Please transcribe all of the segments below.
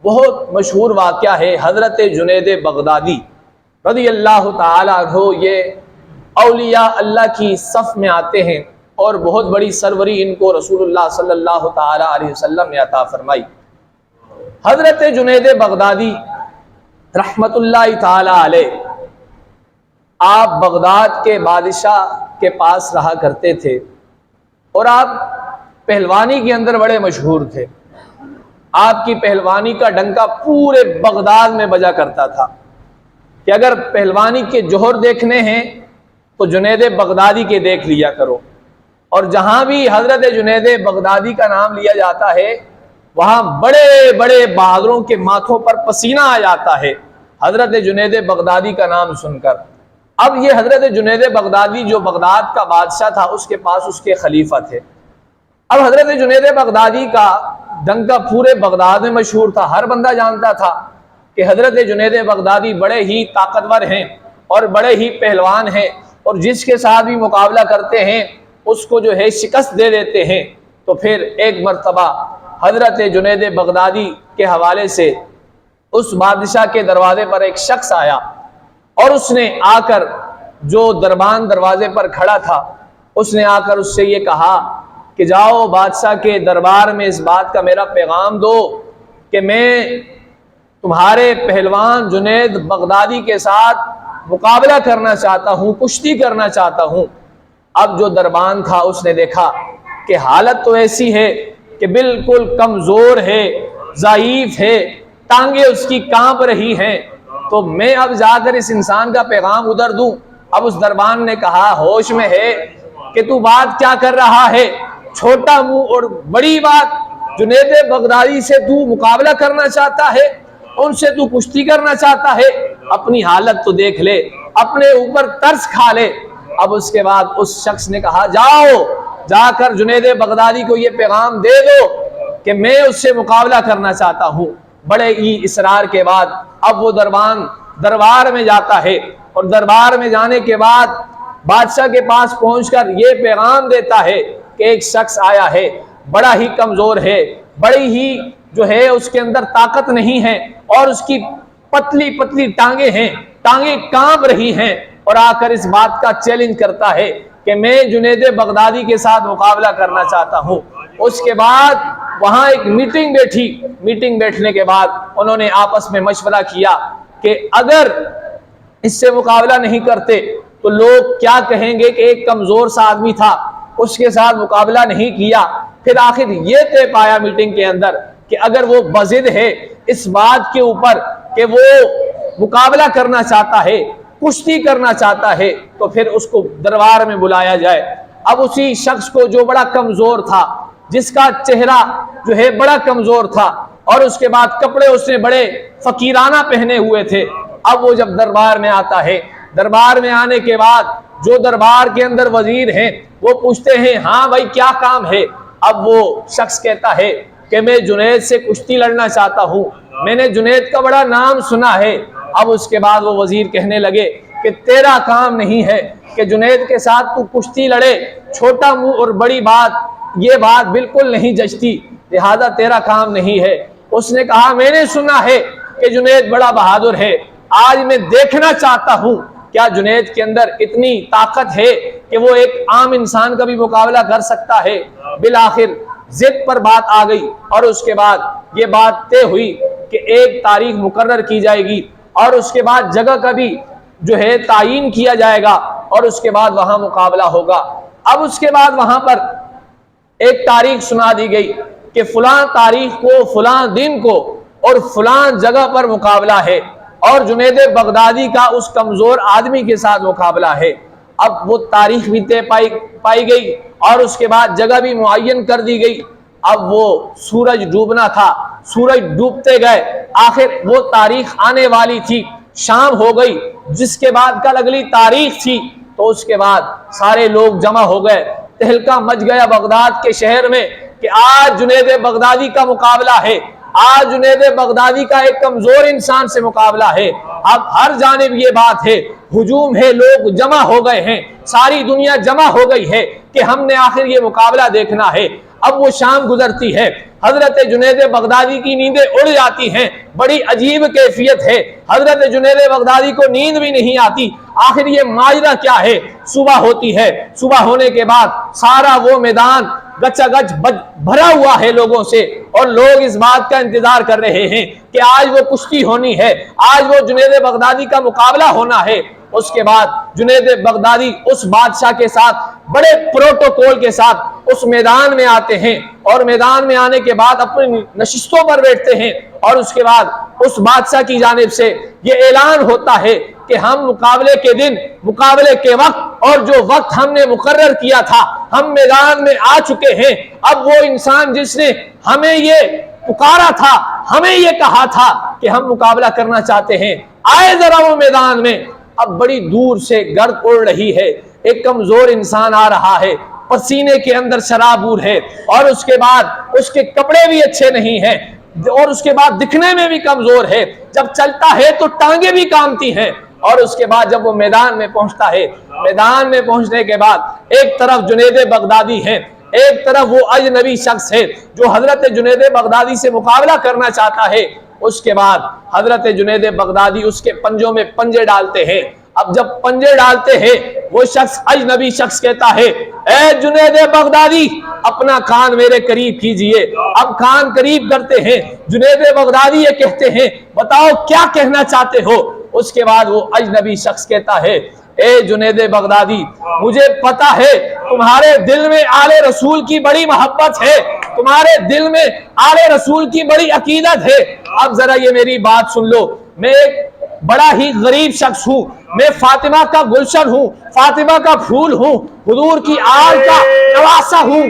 بہت مشہور واقعہ ہے حضرت جنید بغدادی رضی اللہ تعالیٰ عنہ۔ یہ اولیاء اللہ کی صف میں آتے ہیں اور بہت بڑی سروری ان کو رسول اللہ صلی اللہ تعالیٰ علیہ وسلم نے عطا فرمائی۔ حضرت جنید بغدادی رحمت اللہ تعالیٰ علیہ آپ بغداد کے بادشاہ کے پاس رہا کرتے تھے اور آپ پہلوانی کے اندر بڑے مشہور تھے۔ آپ کی پہلوانی کا ڈنکا پورے بغداد میں بجا کرتا تھا کہ اگر پہلوانی کے جوہر دیکھنے ہیں تو جنید بغدادی کے دیکھ لیا کرو، اور جہاں بھی حضرت جنید بغدادی کا نام لیا جاتا ہے وہاں بڑے بڑے بہادروں کے ماتھوں پر پسینہ آ جاتا ہے حضرت جنید بغدادی کا نام سن کر۔ اب یہ حضرت جنید بغدادی جو بغداد کا بادشاہ تھا اس کے پاس اس کے خلیفہ تھے۔ اب حضرت جنید بغدادی کا ڈنکا پورے بغداد میں مشہور تھا، ہر بندہ جانتا تھا کہ حضرت جنید بغدادی بڑے ہی طاقتور ہیں اور بڑے ہی پہلوان ہیں، اور جس کے ساتھ بھی مقابلہ کرتے ہیں اس کو جو ہے شکست دے دیتے ہیں۔ تو پھر ایک مرتبہ حضرت جنید بغدادی کے حوالے سے اس بادشاہ کے دروازے پر ایک شخص آیا اور اس نے آ کر جو دربان دروازے پر کھڑا تھا اس نے آ کر اس سے یہ کہا کہ جاؤ بادشاہ کے دربار میں اس بات کا میرا پیغام دو کہ میں تمہارے پہلوان جنید بغدادی کے ساتھ مقابلہ کرنا چاہتا ہوں، کشتی کرنا چاہتا ہوں۔ اب جو دربان تھا اس نے دیکھا کہ حالت تو ایسی ہے کہ بالکل کمزور ہے، ضعیف ہے، ٹانگیں اس کی کانپ رہی ہیں، تو میں اب جا کر اس انسان کا پیغام ادھر دوں؟ اب اس دربان نے کہا ہوش میں ہے کہ تو بات کیا کر رہا ہے، چھوٹا منہ اور بڑی بات، جنید بغدادی سے تو مقابلہ کرنا چاہتا ہے، ان سے تو کشتی کرنا چاہتا ہے، اپنی حالت تو دیکھ لے، اپنے اوپر ترس کھا لے۔ اب اس کے بعد اس شخص نے کہا جاؤ جا کر جنید بغدادی کو یہ پیغام دے دو کہ میں اس سے مقابلہ کرنا چاہتا ہوں۔ بڑے ہی اصرار کے بعد اب وہ دربار میں جاتا ہے، اور دربار میں جانے کے بعد بادشاہ کے پاس پہنچ کر یہ پیغام دیتا ہے کہ ایک شخص آیا ہے، بڑا ہی کمزور ہے، بڑی ہی جو ہے اس کے اندر طاقت نہیں ہے، اور اس کی پتلی پتلی ٹانگیں ہیں، ٹانگیں کانپ رہی ہیں، اور آ کر اس بات کا چیلنج کرتا ہے کہ میں جنید بغدادی کے ساتھ مقابلہ کرنا چاہتا ہوں۔ اس کے بعد وہاں ایک میٹنگ بیٹھی، میٹنگ بیٹھنے کے بعد انہوں نے آپس میں مشورہ کیا کہ اگر اس سے مقابلہ نہیں کرتے تو لوگ کیا کہیں گے کہ ایک کمزور سا آدمی تھا، اس کے ساتھ مقابلہ نہیں کیا۔ پھر آخر یہ طے پایا میٹنگ کے اندر کہ اگر وہ بضد ہے اس بات کے اوپر کہ وہ مقابلہ کرنا چاہتا ہے، کشتی کرنا چاہتا ہے، تو پھر اس کو دربار میں بلایا جائے۔ اب اسی شخص کو جو بڑا کمزور تھا، جس کا چہرہ جو ہے بڑا کمزور تھا، اور اس کے بعد کپڑے اس نے بڑے فقیرانہ پہنے ہوئے تھے، اب وہ جب دربار میں آتا ہے، دربار میں آنے کے بعد جو دربار کے اندر وزیر ہیں وہ پوچھتے ہیں ہاں بھائی کیا کام ہے؟ اب وہ شخص کہتا ہے کہ میں جنید سے کشتی لڑنا چاہتا ہوں، میں نے جنید کا بڑا نام سنا ہے۔ اب اس کے بعد وہ وزیر کہنے لگے کہ تیرا کام نہیں ہے کہ جنید کے ساتھ تو کشتی لڑے، چھوٹا منہ اور بڑی بات، یہ بات بالکل نہیں جچتی، لہذا تیرا کام نہیں ہے۔ اس نے کہا میں نے سنا ہے کہ جنید بڑا بہادر ہے، آج میں دیکھنا چاہتا ہوں کیا جنید کے اندر اتنی طاقت ہے کہ وہ ایک عام انسان کا بھی مقابلہ کر سکتا ہے۔ بالآخر ضد پر بات آ گئی، اور اس کے بعد یہ بات طے ہوئی کہ ایک تاریخ مقرر کی جائے گی، اور اس کے بعد جگہ کا بھی جو ہے تعین کیا جائے گا، اور اس کے بعد وہاں مقابلہ ہوگا۔ اب اس کے بعد وہاں پر ایک تاریخ سنا دی گئی کہ فلاں تاریخ کو، فلاں دن کو اور فلاں جگہ پر مقابلہ ہے، اور جنید بغدادی کا اس کمزور آدمی کے ساتھ مقابلہ ہے۔ اب وہ تاریخ بھی طے پائی گئی، اور اس کے بعد جگہ بھی معین کر دی گئی۔ اب وہ سورج ڈوبنا تھا، سورج ڈوبتے گئے، آخر وہ تاریخ آنے والی تھی، شام ہو گئی، جس کے بعد کل اگلی تاریخ تھی، تو اس کے بعد سارے لوگ جمع ہو گئے، تہلکہ مچ گیا بغداد کے شہر میں کہ آج جنید بغدادی کا مقابلہ ہے، آج جنید بغدادی کا ایک کمزور انسان سے مقابلہ ہے۔ اب ہر جانب یہ بات ہے، ہجوم ہے، لوگ جمع ہو گئے ہیں، ساری دنیا جمع ہو گئی ہے کہ ہم نے آخر یہ مقابلہ دیکھنا ہے۔ اب وہ شام گزرتی ہے، حضرت جنید بغدادی کی نیندیں اڑ جاتی ہیں، بڑی عجیب کیفیت ہے، حضرت جنید بغدادی کو نیند بھی نہیں آتی، آخر یہ ماجرا کیا ہے؟ صبح ہوتی ہے، صبح ہونے کے بعد سارا وہ میدان گچا گچ بھرا ہوا ہے لوگوں سے، اور لوگ اس بات کا انتظار کر رہے ہیں کہ آج وہ کشتی ہونی ہے، آج وہ جنید بغدادی کا مقابلہ ہونا ہے۔ اس کے بعد جنید بغدادی اس بادشاہ کے ساتھ بڑے پروٹوکول کے ساتھ اس میدان میں آتے ہیں، اور میدان میں آنے کے بعد اپنی نشستوں پر بیٹھتے ہیں، اور اس کے بعد اس بادشاہ کی جانب سے یہ اعلان ہوتا ہے کہ ہم مقابلے کے دن، مقابلے کے وقت، اور جو وقت ہم نے مقرر کیا تھا، ہم میدان میں آ چکے ہیں۔ اب وہ انسان جس نے ہمیں یہ پکارا تھا، ہمیں یہ کہا تھا کہ ہم مقابلہ کرنا چاہتے ہیں، آئے ذرا وہ میدان میں۔ اب بڑی دور سے گرد اڑ رہی ہے، ایک کمزور انسان آ رہا ہے، پسینے کے اندر شرابور ہے، اور اس کے بعد اس کے کپڑے بھی اچھے نہیں ہیں، اور اس کے بعد دکھنے میں بھی کمزور ہے، جب چلتا ہے تو ٹانگیں بھی کامتی ہیں۔ اور اس کے بعد جب وہ میدان میں پہنچتا ہے، میدان میں پہنچنے کے بعد ایک طرف جنید بغدادی ہے، ایک طرف وہ اجنبی شخص ہے جو حضرت جنید بغدادی سے مقابلہ کرنا چاہتا ہے۔ اس کے بعد حضرت جنید بغدادی اس کے پنجوں میں پنجے ڈالتے ہیں۔ اب جب پنجے ڈالتے ہیں، وہ شخص اجنبی شخص کہتا ہے، اے جنید بغدادی اپنا کان میرے قریب کیجئے۔ اب کان قریب کرتے ہیں، جنید بغدادی یہ کہتے ہیں، بتاؤ کیا کہنا چاہتے ہو؟ اس کے بعد وہ اجنبی شخص کہتا ہے، اے جنید بغدادی مجھے پتا ہے تمہارے دل میں آل رسول کی بڑی محبت ہے، تمہارے دل میں آل رسول کی بڑی عقیدت ہے۔ اب ذرا یہ میری بات سن لو، میں ایک بڑا ہی غریب شخص ہوں، میں فاطمہ کا گلشن ہوں، فاطمہ کا پھول ہوں، حضور کی آل کا نواسا ہوں۔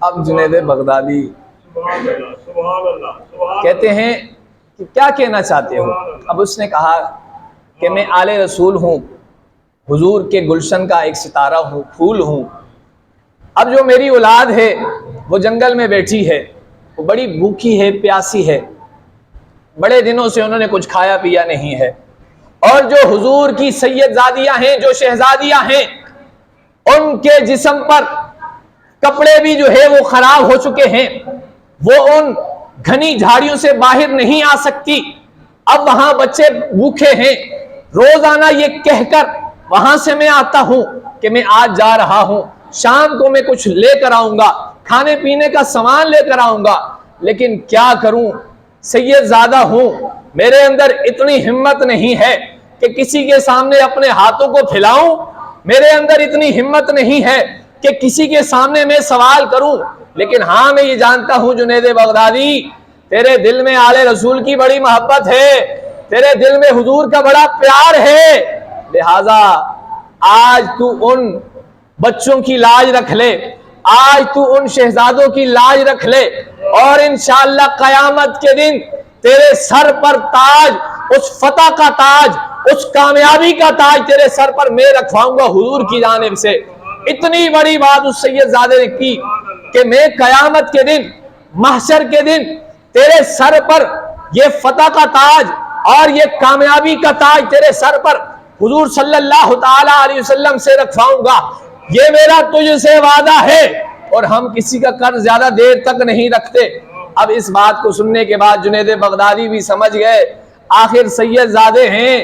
اب جنید بغدادی کہتے ہیں کہ کیا کہنا چاہتے ہو؟ اب اس نے کہا کہ میں آل رسول ہوں، حضور کے گلشن کا ایک ستارہ ہوں، پھول ہوں۔ اب جو میری اولاد ہے وہ جنگل میں بیٹھی ہے، وہ بڑی بھوکی ہے، پیاسی ہے، بڑے دنوں سے انہوں نے کچھ کھایا پیا نہیں ہے، اور جو حضور کی سید زادیاں ہیں، جو شہزادیاں ہیں، ان کے جسم پر کپڑے بھی جو ہے وہ خراب ہو چکے ہیں، وہ ان گھنی جھاڑیوں سے باہر نہیں آ سکتی۔ اب وہاں بچے بھوکے ہیں، روزانہ یہ کہہ کر وہاں سے میں آتا ہوں کہ میں آج جا رہا ہوں، شام کو میں کچھ لے کر آؤں گا، کھانے پینے کا سامان لے کر آؤں گا، لیکن کیا کروں، سید زادہ ہوں، میرے اندر اتنی ہمت نہیں ہے کہ کسی کے سامنے اپنے ہاتھوں کو پھیلاؤں، میرے اندر اتنی ہمت نہیں ہے کہ کسی کے سامنے میں سوال کروں۔ لیکن ہاں میں یہ جانتا ہوں جنید بغدادی، تیرے دل میں آل رسول کی بڑی محبت ہے، تیرے دل میں حضور کا بڑا پیار ہے، لہٰذا آج تو ان بچوں کی لاج رکھ لے، آج تو ان شہزادوں کی لاج رکھ لے، اور انشاءاللہ قیامت کے دن تیرے سر پر تاج، اس فتح کا تاج، اس کامیابی کا تاج تیرے سر پر میں رکھواؤں گا حضور کی جانب سے۔ اتنی بڑی بات اس سید زادے نے کی کہ میں قیامت کے دن، محشر کے دن تیرے سر پر یہ فتح کا تاج اور یہ کامیابی کا تاج تیرے سر پر حضور صلی اللہ تعالی علیہ وسلم سے رکھواؤں گا، یہ میرا تجھ سے وعدہ ہے۔ اور ہم کسی کا قرض زیادہ دیر تک نہیں رکھتے۔ اب اس بات کو سننے کے بعد جنید بغدادی بھی سمجھ گئے، آخر سید زادے ہیں،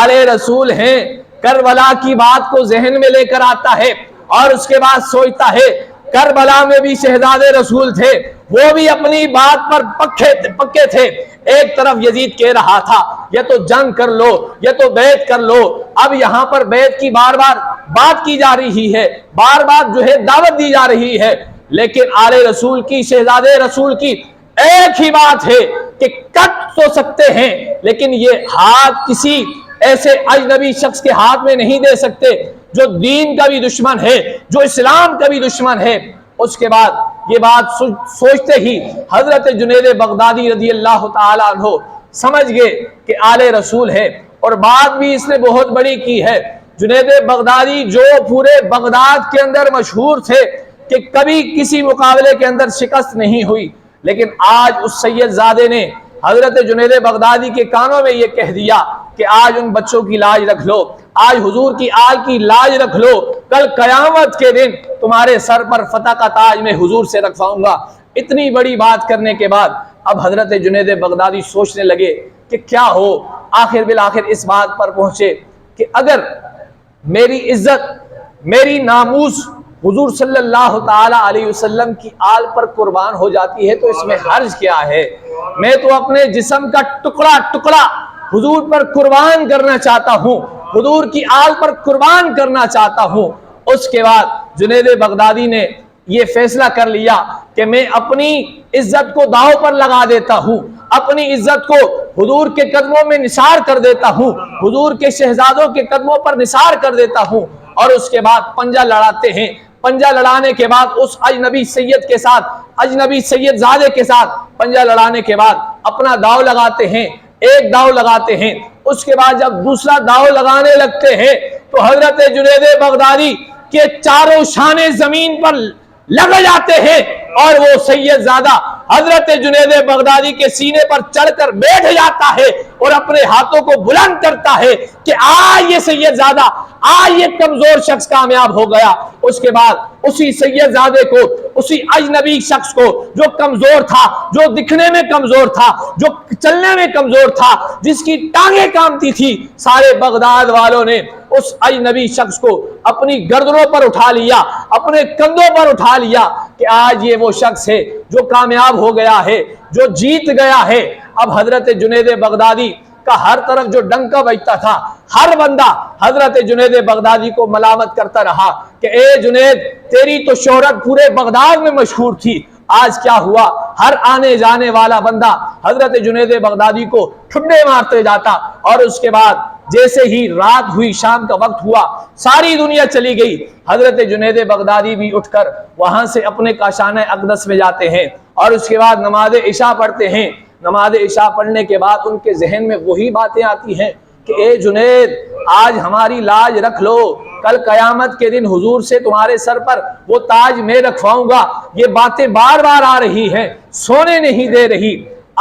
آل رسول ہیں، کربلا کی بات کو ذہن میں لے کر آتا ہے، اور اس کے بعد سوچتا ہے کربلا میں بھی شہزادے رسول تھے، وہ بھی اپنی بات پر پکے تھے۔ ایک طرف یزید کہہ رہا تھا یا تو جنگ کر لو یا تو بیعت کر لو، اب یہاں پر بیعت کی بار بار بات کی جا رہی ہے، بار بار جو ہے دعوت دی جا رہی ہے، لیکن آل رسول کی، شہزادے رسول کی ایک ہی بات ہے کہ کٹ تو سکتے ہیں لیکن یہ ہاتھ کسی ایسے اجنبی شخص کے ہاتھ میں نہیں دے سکتے جو دین کا بھی دشمن ہے، جو اسلام کا بھی دشمن ہے۔ اس کے بعد یہ بات سوچتے ہی حضرت جنید بغدادی رضی اللہ تعالیٰ عنہ سمجھ گئے کہ آل رسول ہے، اور بات بھی اس نے بہت بڑی کی ہے۔ جنید بغدادی جو پورے بغداد کے اندر مشہور تھے کہ کبھی کسی مقابلے کے اندر شکست نہیں ہوئی، لیکن آج اس سید زادے نے حضرت جنید بغدادی کے کانوں میں یہ کہہ دیا کہ آج ان بچوں کی لاج رکھ لو، آج حضور کی آل کی لاج رکھ لو، کل قیامت کے دن تمہارے سر پر فتح کا تاج میں حضور سے رکھواؤں گا۔ اتنی بڑی بات کرنے کے بعد اب حضرت جنید بغدادی سوچنے لگے کہ کیا ہو، آخر بالآخر اس بات پر پہنچے کہ اگر میری عزت، میری ناموس حضور صلی اللہ تعالی علیہ وسلم کی آل پر قربان ہو جاتی ہے تو اس میں حرج کیا ہے؟ میں تو اپنے جسم کا ٹکڑا ٹکڑا حضور پر قربان کرنا چاہتا ہوں، حضور کی آل پر قربان کرنا چاہتا ہوں۔ اس کے بعد جنید بغدادی نے یہ فیصلہ کر لیا کہ میں اپنی عزت کو داؤ پر لگا دیتا ہوں، اپنی عزت کو حضور کے قدموں میں نثار کر دیتا ہوں، حضور کے شہزادوں کے قدموں پر نثار کر دیتا ہوں، اور اس کے بعد پنجہ لڑاتے ہیں۔ پنجہ لڑانے کے بعد اس اجنبی سید کے ساتھ، اجنبی سید زادے کے ساتھ پنجہ لڑانے کے بعد اپنا داؤ لگاتے ہیں، ایک داؤ لگاتے ہیں۔ اس کے بعد جب دوسرا داؤ لگانے لگتے ہیں تو حضرت جنید بغدادی کے چاروں شانے زمین پر لگ جاتے ہیں، اور وہ سید زادہ حضرت جنید بغدادی کے سینے پر چڑھ کر بیٹھ جاتا ہے اور اپنے ہاتھوں کو بلند کرتا ہے کہ آج یہ سید زادہ، آج یہ کمزور شخص کامیاب ہو گیا۔ اس کے بعد اسی سید زادے کو، اسی اجنبی شخص کو جو کمزور تھا، جو دکھنے میں کمزور تھا، جو چلنے میں کمزور تھا، جس کی ٹانگیں کامتی تھی، سارے بغداد والوں نے اس اجنبی شخص کو اپنی گردنوں پر اٹھا لیا، اپنے کندھوں پر اٹھا لیا کہ آج یہ وہ شخص ہے جو کامیاب ہو گیا ہے، جو جیت گیا ہے۔ اب حضرت جنید بغدادی کا ہر طرف جو ڈنکا بجتا تھا، ہر بندہ حضرت جنید بغدادی کو ملامت کرتا رہا کہ اے جنید، تیری تو شہرت پورے بغداد میں مشہور تھی، آج کیا ہوا؟ ہر آنے جانے والا بندہ حضرت جنید بغدادی کو ٹھڈے مارتے جاتا، اور اس کے بعد جیسے ہی رات ہوئی، شام کا وقت ہوا، ساری دنیا چلی گئی، حضرت جنید بغدادی بھی اٹھ کر وہاں سے اپنے کاشانہ اقدس میں جاتے ہیں، اور اس کے بعد نماز عشاء پڑھتے ہیں۔ نماز عشاء پڑھنے کے بعد ان کے ذہن میں وہی باتیں آتی ہیں کہ اے جنید، آج ہماری لاج رکھ لو، کل قیامت کے دن حضور سے تمہارے سر پر وہ تاج میں رکھواؤں گا۔ یہ باتیں بار بار آ رہی ہیں، سونے نہیں دے رہی۔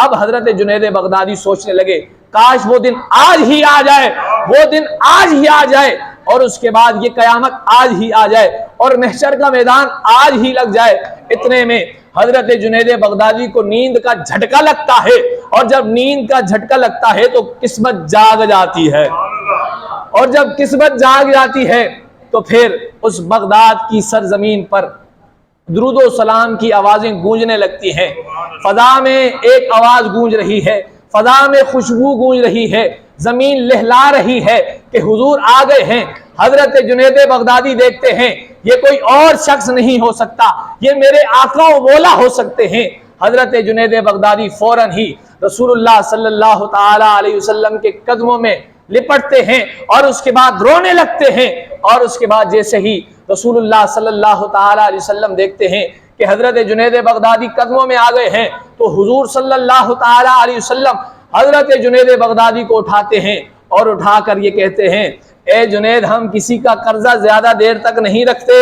اب حضرت جنید بغدادی سوچنے لگے کاش وہ دن آج ہی آ جائے، وہ دن آج ہی آ جائے، اور اس کے بعد یہ قیامت آج ہی آ جائے، اور محشر کا میدان آج ہی لگ جائے۔ اتنے میں حضرت جنید بغدادی کو نیند کا جھٹکا لگتا ہے، اور جب نیند کا جھٹکا لگتا ہے تو قسمت جاگ جاتی ہے، اور جب قسمت جاگ جاتی ہے تو پھر اس بغداد کی سرزمین پر درود و سلام کی آوازیں گونجنے لگتی ہیں۔ فضا میں ایک آواز گونج رہی ہے، فضا میں خوشبو گونج رہی ہے، زمین لہلا رہی ہے کہ حضور آ گئے ہیں۔ حضرت جنید بغدادی دیکھتے ہیں یہ کوئی اور شخص نہیں ہو سکتا، یہ میرے آقا و مولا ہو سکتے ہیں۔ حضرت جنید بغدادی فوراً ہی رسول اللہ صلی اللہ تعالی علیہ وسلم کے قدموں میں لپٹتے ہیں، اور اس کے بعد رونے لگتے ہیں، اور اس کے بعد جیسے ہی رسول اللہ صلی اللہ تعالی علیہ وسلم دیکھتے ہیں کہ حضرت جنید بغدادی قدموں میں آ گئے ہیں، تو حضور صلی اللہ تعالی علیہ وسلم حضرت جنید بغدادی کو اٹھاتے ہیں، اور اٹھا کر یہ کہتے ہیں اے جنید، ہم کسی کا قرضہ زیادہ دیر تک نہیں رکھتے۔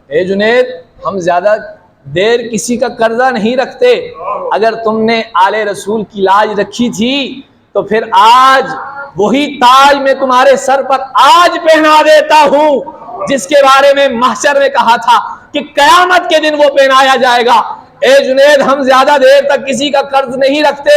اے جنید، ہم زیادہ دیر کسی کا قرضہ نہیں رکھتے، اگر تم نے آل رسول کی لاج رکھی تھی تو پھر آج وہی تاج میں تمہارے سر پر آج پہنا دیتا ہوں، جس کے بارے میں محشر میں کہا تھا کہ قیامت کے دن وہ پہنایا جائے گا۔ اے جنید، ہم زیادہ دیر تک کسی کا قرض نہیں رکھتے،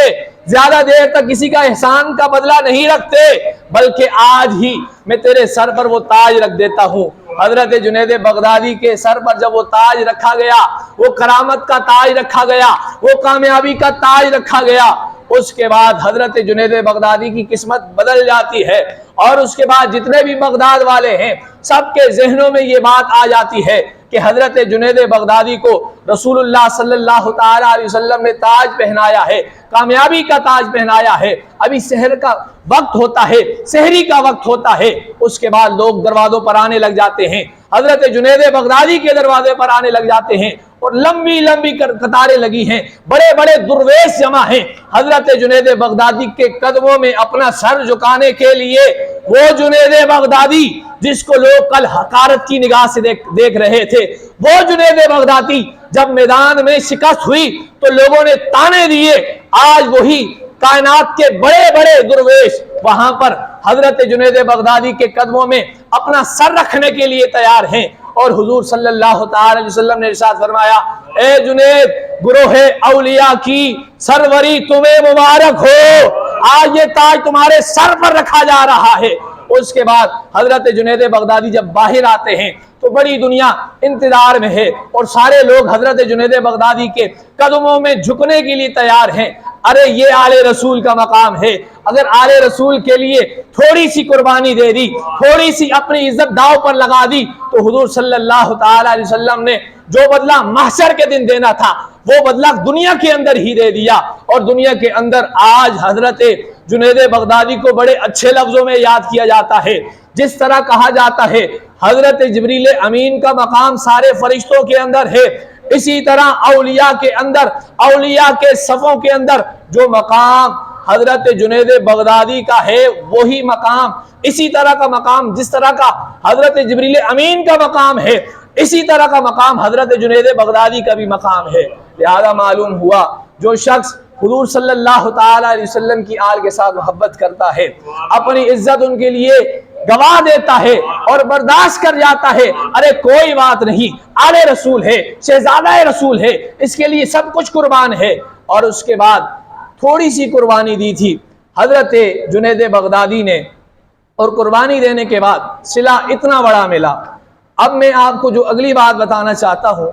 زیادہ دیر تک کسی کا احسان کا بدلہ نہیں رکھتے، بلکہ آج ہی میں تیرے سر پر وہ تاج رکھ دیتا ہوں۔ حضرت جنید بغدادی کے سر پر جب وہ تاج رکھا گیا، وہ کرامت کا تاج رکھا گیا، وہ کامیابی کا تاج رکھا گیا، اس کے بعد حضرت جنید بغدادی کی قسمت بدل جاتی ہے، اور اس کے بعد جتنے بھی بغداد والے ہیں سب کے ذہنوں میں یہ بات آ جاتی ہے کہ حضرت جنید بغدادی کو رسول اللہ صلی اللہ تعالی علیہ وسلم نے تاج پہنایا ہے، کامیابی کا تاج پہنایا ہے۔ ابھی سحر کا وقت ہوتا ہے، سحری کا وقت ہوتا ہے، اس کے بعد لوگ دروازوں پر آنے لگ جاتے ہیں، حضرت جنید بغدادی کے دروازے پر آنے لگ جاتے ہیں اور لمبی لمبی قطاریں لگی ہیں، بڑے بڑے درویش جمع ہیں حضرت جنید بغدادی کے قدموں میں اپنا سر جھکانے کے لیے۔ وہ جنید بغدادی جس کو لوگ کل حقارت کی نگاہ سے دیکھ رہے تھے، وہ جنید بغدادی جب میدان میں شکست ہوئی تو لوگوں نے تانے دیے، آج وہی کائنات کے بڑے بڑے درویش وہاں پر حضرت جنید بغدادی کے قدموں میں اپنا سر رکھنے کے لیے تیار ہیں۔ اور حضور صلی اللہ تعالی علیہ وسلم نے ارشاد فرمایا، اے جنید، گروہ اولیاء کی سروری تمہیں مبارک ہو، آج یہ تاج تمہارے سر پر رکھا جا رہا ہے۔ اس کے بعد حضرت جنید بغدادی جب باہر آتے ہیں تو بڑی دنیا انتظار میں ہے اور سارے لوگ حضرت جنید بغدادی کے قدموں میں جھکنے کے لیے تیار ہیں۔ ارے یہ آل رسول کا مقام ہے، اگر آل رسول کے لیے تھوڑی سی قربانی دے دی، تھوڑی سی اپنی عزت داؤ پر لگا دی تو حضور صلی اللہ تعالی علیہ وسلم نے جو بدلہ محشر کے دن دینا تھا وہ بدلہ دنیا کے اندر ہی دے دیا۔ اور دنیا کے اندر آج حضرت جنید بغدادی کو بڑے اچھے لفظوں میں یاد کیا جاتا ہے، جس طرح کہا جاتا ہے حضرت جبریل امین کا مقام سارے فرشتوں کے اندر ہے، اسی طرح اولیاء کے اندر، اولیاء کے صفوں کے اندر جو مقام حضرت جنید بغدادی کا ہے وہی مقام، اسی طرح کا مقام جس طرح کا حضرت جبریل امین کا مقام ہے، اسی طرح کا مقام حضرت جنید بغدادی کا بھی مقام ہے۔ لہذا معلوم ہوا جو شخص حضور صلی اللہ تعالی علیہ وسلم کی آل کے ساتھ محبت کرتا ہے، اپنی عزت ان کے لیے گوا دیتا ہے اور برداشت کر جاتا ہے، ارے کوئی بات نہیں، آل رسول ہے، شہزادہ رسول ہے، اس کے لیے سب کچھ قربان ہے۔ اور اس کے بعد تھوڑی سی قربانی دی تھی حضرت جنید بغدادی نے، اور قربانی دینے کے بعد صلہ اتنا بڑا ملا۔ اب میں آپ کو جو اگلی بات بتانا چاہتا ہوں،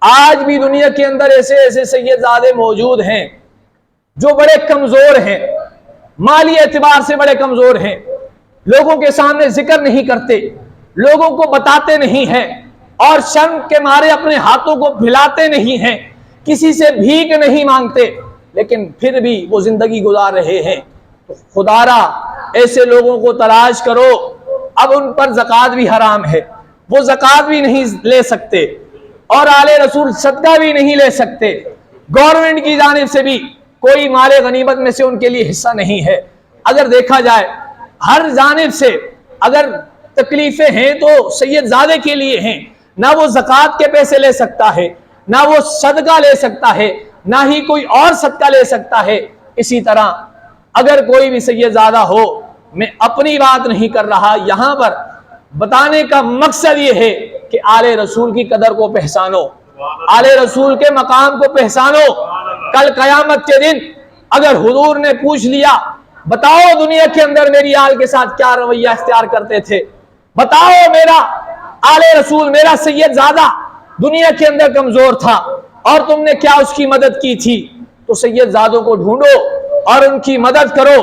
آج بھی دنیا کے اندر ایسے ایسے سید زادے موجود ہیں جو بڑے کمزور ہیں، مالی اعتبار سے بڑے کمزور ہیں، لوگوں کے سامنے ذکر نہیں کرتے، لوگوں کو بتاتے نہیں ہیں، اور شرم کے مارے اپنے ہاتھوں کو پھیلاتے نہیں ہیں، کسی سے بھیک نہیں مانگتے، لیکن پھر بھی وہ زندگی گزار رہے ہیں۔ تو خدا را ایسے لوگوں کو تلاش کرو، اب ان پر زکوٰۃ بھی حرام ہے، وہ زکوٰۃ بھی نہیں لے سکتے اور آل رسول صدقہ بھی نہیں لے سکتے، گورنمنٹ کی جانب سے بھی کوئی مال غنیمت میں سے ان کے لیے حصہ نہیں ہے۔ اگر دیکھا جائے ہر جانب سے اگر تکلیفیں ہیں تو سید زادے کے لیے ہیں، نہ وہ زکوٰۃ کے پیسے لے سکتا ہے، نہ وہ صدقہ لے سکتا ہے، نہ ہی کوئی اور صدقہ لے سکتا ہے۔ اسی طرح اگر کوئی بھی سید زادہ ہو، میں اپنی بات نہیں کر رہا، یہاں پر بتانے کا مقصد یہ ہے کہ آل رسول کی قدر کو پہچانو، آل رسول کے مقام کو پہچانو۔ کل قیامت کے دن اگر حضور نے پوچھ لیا، بتاؤ دنیا کے اندر میری آل کے ساتھ کیا رویہ اختیار کرتے تھے، بتاؤ میرا آل رسول، میرا سید زادہ دنیا کے اندر کمزور تھا اور تم نے کیا اس کی مدد کی تھی، تو سید زادوں کو ڈھونڈو اور ان کی مدد کرو۔